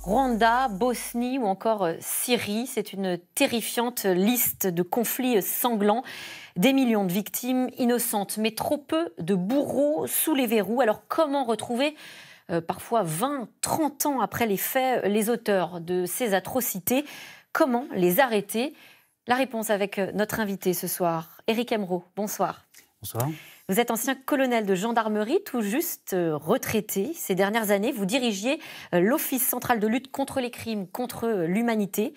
Rwanda, Bosnie ou encore Syrie, c'est une terrifiante liste de conflits sanglants. Des millions de victimes innocentes, mais trop peu de bourreaux sous les verrous. Alors comment retrouver, parfois 20, 30 ans après les faits, les auteurs de ces atrocités? Comment les arrêter? La réponse avec notre invité ce soir, Éric Emeraud. Bonsoir. Bonsoir. Vous êtes ancien colonel de gendarmerie, tout juste retraité. Ces dernières années, vous dirigiez l'Office central de lutte contre les crimes contre l'humanité.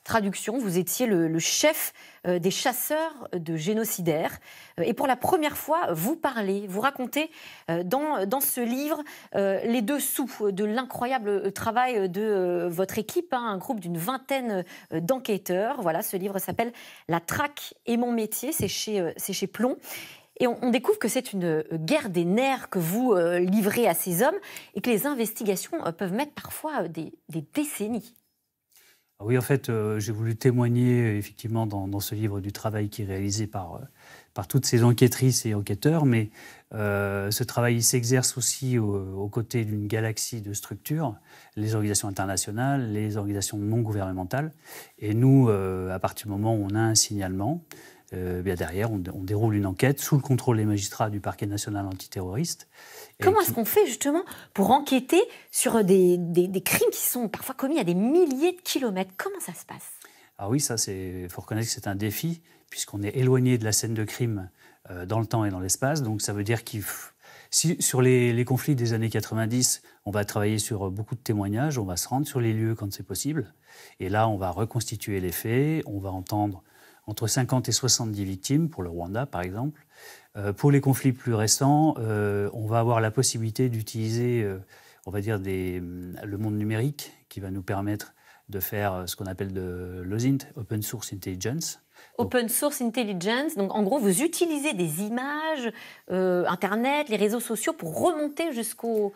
Traduction, vous étiez le chef des chasseurs de génocidaires. Et pour la première fois, vous parlez, vous racontez dans ce livre les dessous de l'incroyable travail de votre équipe, un groupe d'une vingtaine d'enquêteurs. Voilà, ce livre s'appelle « La traque et mon métier », c'est chez Plomb. Et on découvre que c'est une guerre des nerfs que vous livrez à ces hommes et que les investigations peuvent mettre parfois des décennies. Oui, en fait, j'ai voulu témoigner effectivement dans ce livre du travail qui est réalisé par toutes ces enquêtrices et enquêteurs, mais ce travail s'exerce aussi aux côtés d'une galaxie de structures, les organisations internationales, les organisations non gouvernementales. Et nous, à partir du moment où on a un signalement, bien derrière, on déroule une enquête sous le contrôle des magistrats du parquet national antiterroriste. Comment est-ce qu'on fait justement pour enquêter sur des crimes qui sont parfois commis à des milliers de kilomètres? Comment ça se passe? Ah oui, ça, il faut reconnaître que c'est un défi, puisqu'on est éloigné de la scène de crime dans le temps et dans l'espace. Donc ça veut dire si sur les conflits des années 90, on va travailler sur beaucoup de témoignages, on va se rendre sur les lieux quand c'est possible. Et là, on va reconstituer les faits, on va entendre entre 50 et 70 victimes, pour le Rwanda par exemple. Pour les conflits plus récents, on va avoir la possibilité d'utiliser, on va dire, le monde numérique qui va nous permettre de faire ce qu'on appelle de l'OSINT, Open Source Intelligence. Open Source Intelligence, donc en gros vous utilisez des images, Internet, les réseaux sociaux pour remonter jusqu'aux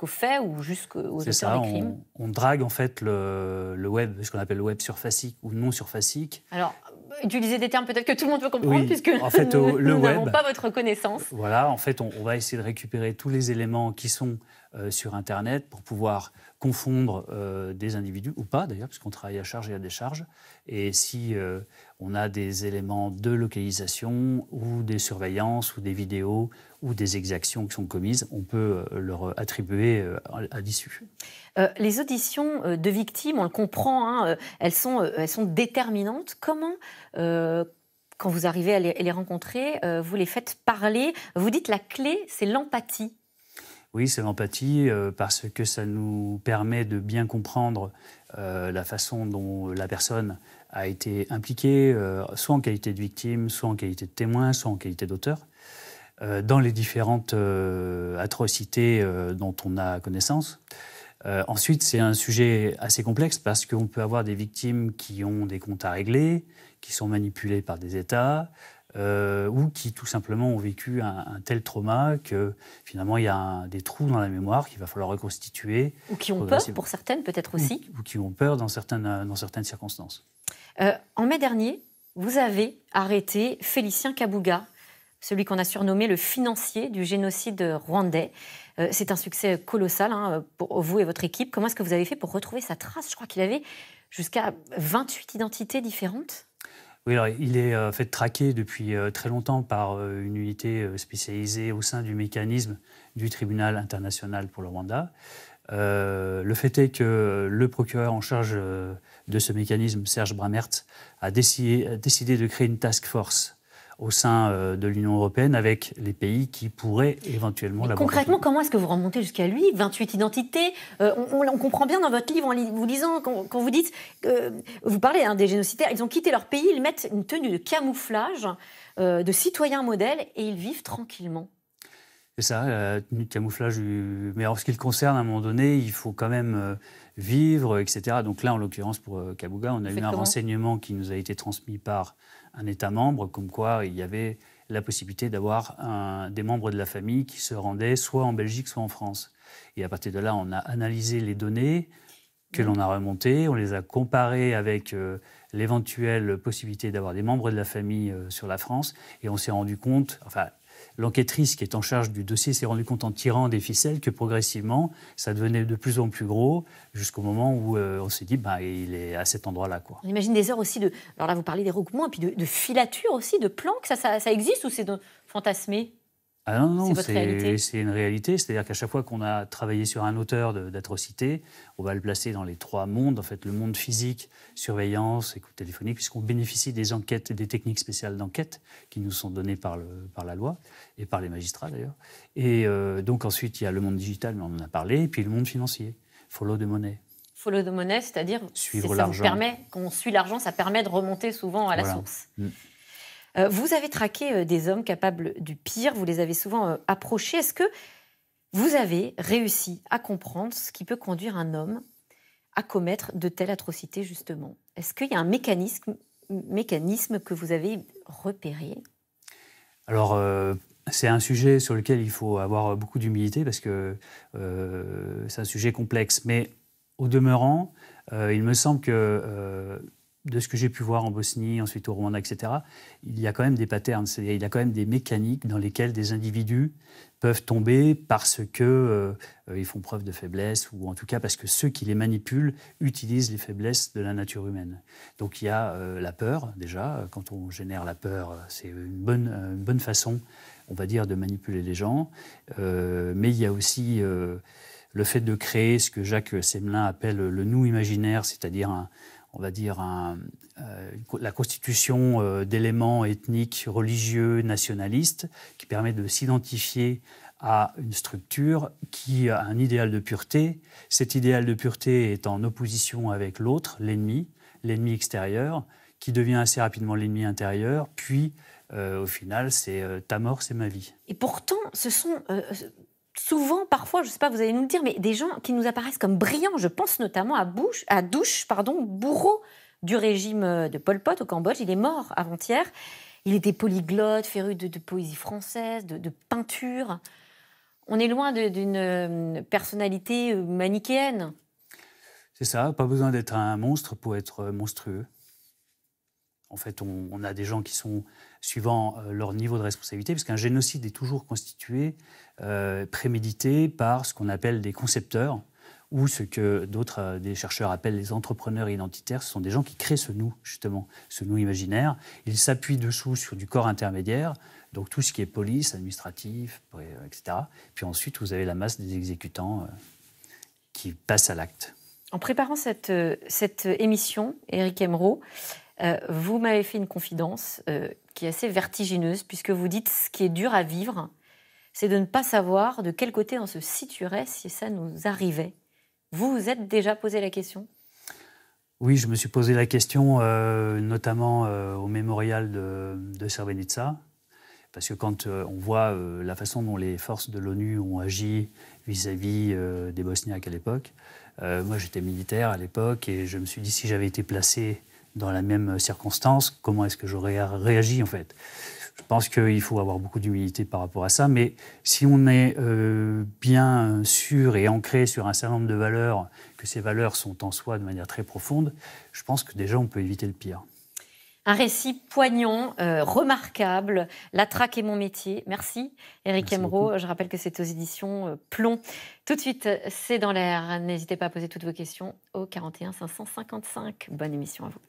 faits ou jusqu'aux auteurs des crimes. On drague en fait le web, ce qu'on appelle le web surfacique ou non surfacique. Alors, utilisez des termes peut-être que tout le monde peut comprendre, oui, puisque en fait, nous le web, n'avons pas votre connaissance. Voilà, en fait, on va essayer de récupérer tous les éléments qui sont sur Internet pour pouvoir confondre des individus, ou pas d'ailleurs, puisqu'on travaille à charge et à décharge. Et si on a des éléments de localisation ou des surveillances ou des vidéos ou des exactions qui sont commises, on peut leur attribuer à l'issue. Les auditions de victimes, on le comprend, hein, elles sont déterminantes. Comment, quand vous arrivez à les rencontrer, vous les faites parler? Vous dites la clé, c'est l'empathie. Oui, c'est l'empathie parce que ça nous permet de bien comprendre la façon dont la personne a été impliquée, soit en qualité de victime, soit en qualité de témoin, soit en qualité d'auteur, dans les différentes atrocités dont on a connaissance. Ensuite, c'est un sujet assez complexe parce qu'on peut avoir des victimes qui ont des comptes à régler, qui sont manipulées par des États, ou qui tout simplement ont vécu un tel trauma que finalement il y a des trous dans la mémoire qu'il va falloir reconstituer. Ou qui ont peur pour certaines peut-être aussi. Ou qui ont peur dans certaines circonstances. En mai dernier, vous avez arrêté Félicien Kabuga, celui qu'on a surnommé le financier du génocide rwandais. C'est un succès colossal hein, pour vous et votre équipe. Comment est-ce que vous avez fait pour retrouver sa trace? Je crois qu'il avait jusqu'à 28 identités différentes. Oui, alors, il est fait traqué depuis très longtemps par une unité spécialisée au sein du mécanisme du tribunal international pour le Rwanda. Le fait est que le procureur en charge de ce mécanisme, Serge Bramert, a décidé de créer une task force au sein de l'Union européenne avec les pays qui pourraient éventuellement l'avoir. Concrètement, comment est-ce que vous remontez jusqu'à lui? 28 identités. On comprend bien dans votre livre, en vous lisant, quand vous dites, vous parlez hein, des génocidaires, ils ont quitté leur pays, ils mettent une tenue de camouflage de citoyens modèles et ils vivent tranquillement. C'est ça, la tenue de camouflage. Mais en ce qui le concerne, à un moment donné, il faut quand même vivre, etc. Donc là, en l'occurrence, pour Kabuga, on a eu un renseignement qui nous a été transmis par un État membre, comme quoi il y avait la possibilité d'avoir des membres de la famille qui se rendaient soit en Belgique, soit en France. Et à partir de là, on a analysé les données que l'on a remontées, on les a comparées avec l'éventuelle possibilité d'avoir des membres de la famille sur la France, et on s'est rendu compte, enfin, l'enquêtrice qui est en charge du dossier s'est rendue compte en tirant des ficelles que progressivement, ça devenait de plus en plus gros, jusqu'au moment où on s'est dit, il est à cet endroit-là, quoi. On imagine des heures aussi de... Alors là, vous parlez des recoupements, et puis de filature aussi, de planques, ça existe ou c'est fantasmé? Ah non, c'est une réalité. C'est-à-dire qu'à chaque fois qu'on a travaillé sur un auteur d'atrocité, on va le placer dans les 3 mondes. En fait, le monde physique, surveillance, écoute téléphonique, puisqu'on bénéficie des enquêtes et des techniques spéciales d'enquête qui nous sont données par la loi et par les magistrats d'ailleurs. Et donc ensuite, il y a le monde digital, mais on en a parlé, et puis le monde financier, follow the money. Follow the money, c'est-à-dire suivre l'argent. Quand on suit l'argent, ça permet de remonter souvent à la source. Vous avez traqué des hommes capables du pire, vous les avez souvent approchés. Est-ce que vous avez réussi à comprendre ce qui peut conduire un homme à commettre de telles atrocités, justement? Est-ce qu'il y a un mécanisme que vous avez repéré? Alors, c'est un sujet sur lequel il faut avoir beaucoup d'humilité parce que c'est un sujet complexe. Mais au demeurant, il me semble que... de ce que j'ai pu voir en Bosnie, ensuite au Rwanda, etc., il y a quand même des patterns, c'est-à-dire il y a quand même des mécaniques dans lesquelles des individus peuvent tomber parce qu'ils font preuve de faiblesse, ou en tout cas parce que ceux qui les manipulent utilisent les faiblesses de la nature humaine. Donc il y a la peur, déjà. Quand on génère la peur, c'est une bonne façon, on va dire, de manipuler les gens. Mais il y a aussi le fait de créer ce que Jacques Semelin appelle le nous imaginaire, c'est-à-dire la constitution d'éléments ethniques, religieux, nationalistes, qui permet de s'identifier à une structure qui a un idéal de pureté. Cet idéal de pureté est en opposition avec l'autre, l'ennemi extérieur, qui devient assez rapidement l'ennemi intérieur, puis au final, c'est ta mort, c'est ma vie. Et pourtant, ce sont... souvent, parfois, je ne sais pas, vous allez nous le dire, mais des gens qui nous apparaissent comme brillants. Je pense notamment à Douche, bourreau du régime de Pol Pot au Cambodge. Il est mort avant-hier. Il était polyglotte, féru de poésie française, de peinture. On est loin d'une personnalité manichéenne. C'est ça, pas besoin d'être un monstre pour être monstrueux. En fait, on a des gens qui sont, suivant leur niveau de responsabilité, parce qu'un génocide est toujours constitué, prémédité par ce qu'on appelle des concepteurs, ou ce que des chercheurs appellent les entrepreneurs identitaires. Ce sont des gens qui créent ce nous, justement, ce nous imaginaire. Ils s'appuient dessous sur du corps intermédiaire, donc tout ce qui est police, administratif, etc. Puis ensuite, vous avez la masse des exécutants qui passent à l'acte. En préparant cette émission, Éric Emeraud, vous m'avez fait une confidence qui est assez vertigineuse, puisque vous dites ce qui est dur à vivre, c'est de ne pas savoir de quel côté on se situerait si ça nous arrivait. Vous vous êtes déjà posé la question? Oui, je me suis posé la question, notamment au mémorial de Srebrenica, parce que quand on voit la façon dont les forces de l'ONU ont agi vis-à-vis des Bosniaques à l'époque, moi j'étais militaire à l'époque et je me suis dit si j'avais été placé dans la même circonstance, comment est-ce que j'aurais réagi en fait? Je pense qu'il faut avoir beaucoup d'humilité par rapport à ça, mais si on est bien sûr et ancré sur un certain nombre de valeurs, que ces valeurs sont en soi de manière très profonde, je pense que déjà on peut éviter le pire. Un récit poignant, remarquable. La traque est mon métier. Merci, Éric Emeraud. Je rappelle que c'est aux éditions Plomb. Tout de suite, c'est dans l'air. N'hésitez pas à poser toutes vos questions au 41 555. Bonne émission à vous.